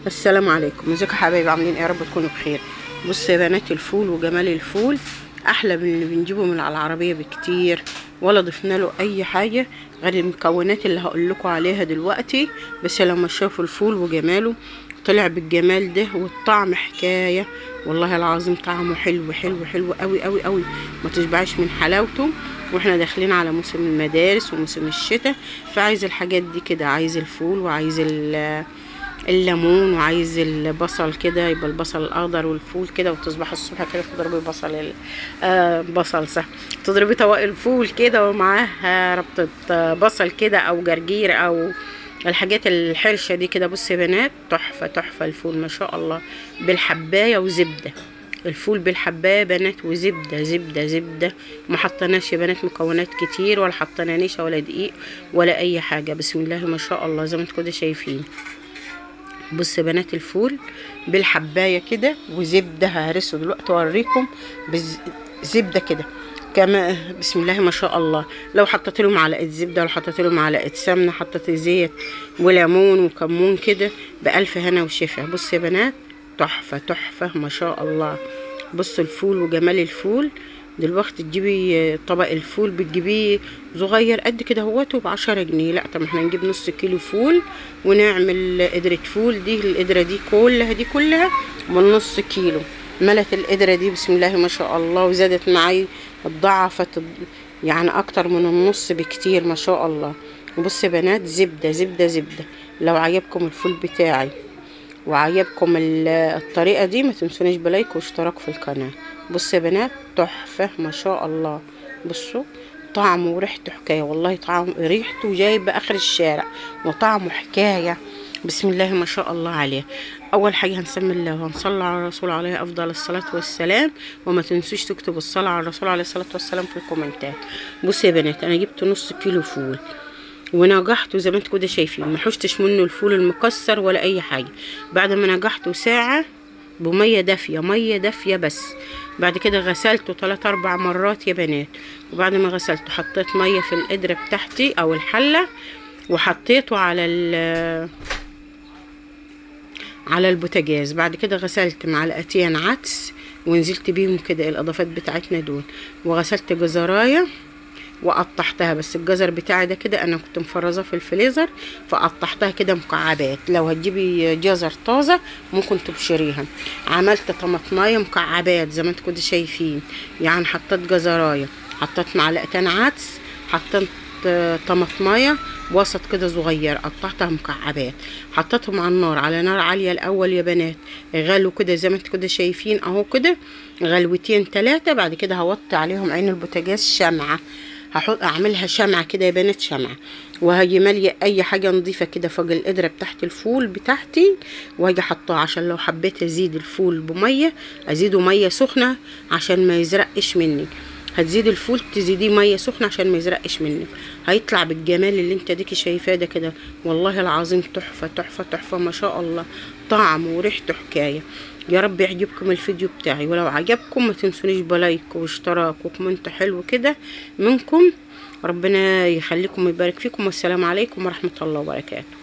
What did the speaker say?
السلام عليكم، ازيكم يا حبايبي؟ عاملين ايه؟ يا رب تكونوا بخير. بصوا يا بنات، الفول وجمال الفول احلى من اللي بنجيبه من على العربيه بكتير، ولا ضفنا له اي حاجه غير المكونات اللي هقول لكم عليها دلوقتي. بس لما تشوفوا الفول وجماله طلع بالجمال ده، والطعم حكايه. والله العظيم طعمه حلو حلو حلو قوي قوي قوي، ما تشبعش من حلاوته. واحنا داخلين على موسم المدارس وموسم الشتاء، فعايز الحاجات دي كده، عايز الفول وعايز الليمون وعايز البصل كده، يبقى البصل الاخضر والفول كده. وتصبح الصبح كده تضربي بصل صح، تضربي طبق الفول كده ومعاه ربطة بصل كده او جرجير او الحاجات الحرشة دي كده. بصي يا بنات، تحفة تحفة الفول ما شاء الله، بالحباية وزبدة. الفول بالحبايه بنات، وزبده زبده زبده. ما حطيناش يا بنات مكونات كتير، ولا حطينا نشا ولا دقيق ولا اي حاجه. بسم الله ما شاء الله، زي ما انتم كده شايفين. بص يا بنات، الفول بالحبايه كده وزبده. هرسه دلوقتي اوريكم زبده كده كما بسم الله ما شاء الله. لو حطيت له معلقه زبده، لو حطيت له معلقه سمنه، حطيت زيت وليمون وكمون كده، بألف هنا وشفا. بص يا بنات، تحفه تحفه ما شاء الله. بصوا الفول وجمال الفول. دلوقتي تجيبي طبق الفول بتجيبيه صغير قد كده هوته ب10 جنيه. لا، طب احنا نجيب نص كيلو فول ونعمل قدرة فول. دي القدرة دي كلها من نص كيلو. ملت القدرة دي بسم الله ما شاء الله، وزادت معي اتضاعفت، يعني اكتر من النص بكتير ما شاء الله. وبص يا بنات، زبدة زبدة زبدة. لو عجبكم الفول بتاعي وعجبكم الطريقة دي، ما تنسونيش بلايك واشتراك في القناة. بصوا يا بنات، تحفة ما شاء الله. بصوا طعمه وريحته حكاية، والله طعمه ريحته جايبة اخر الشارع، وطعمه حكاية. بسم الله ما شاء الله عليه. اول حاجة هنسمي الله وهنصلي على الرسول عليه افضل الصلاة والسلام. وما تنسوش تكتبوا الصلاة على الرسول عليه الصلاة والسلام في الكومنتات. بصوا يا بنات، انا جبت نص كيلو فول ونجحته زي ما انتوا كده شايفين، ما حشتش منه الفول المكسر ولا اي حاجه. بعد ما نجحته ساعه بميه دافيه، ميه دافيه بس. بعد كده غسلته 3 4 مرات يا بنات. وبعد ما غسلته حطيت ميه في القدره بتاعتي او الحله، وحطيته على البوتاجاز. بعد كده غسلت معلقتين عدس ونزلت بيهم كده الاضافات بتاعتنا دول. وغسلت جزرايه وقطعتها، بس الجزر بتاعي ده كده انا كنت مفرزاه في الفريزر، فقطعتها كده مكعبات. لو هتجيبي جزر طازه ممكن تبشريها. عملت طماطمايه مكعبات زي ما انتوا كده شايفين، يعني حطيت جزرايه، حطيت معلقتين عدس، حطيت طماطمايه وسط كده صغير، قطعتها مكعبات، حطيتهم على النار، على نار عاليه الاول يا بنات. غلوا كده زي ما انتوا كده شايفين اهو كده، غلوتين 3. بعد كده هوطي عليهم عين البوتاجاز شمعه، اعملها شمعة كده يا بنات، شمعة. وهاجي مالية اي حاجة نظيفة كده فوق القدرة بتاعت الفول بتاعتي، وهاجي حطها. عشان لو حبيت ازيد الفول بمية ازيده مية سخنة عشان ما يزرقش مني. هتزيد الفول تزيديه ميه سخنه عشان ما يزرقش منك، هيطلع بالجمال اللي انت ديكي شايفاه ده كده. والله العظيم تحفه تحفه تحفه ما شاء الله، طعمه وريحته حكايه. يا رب يعجبكم الفيديو بتاعي، ولو عجبكم ما تنسونيش بلايك واشتراك وكومنت حلو كده منكم. ربنا يخليكم ويبارك فيكم، والسلام عليكم ورحمه الله وبركاته.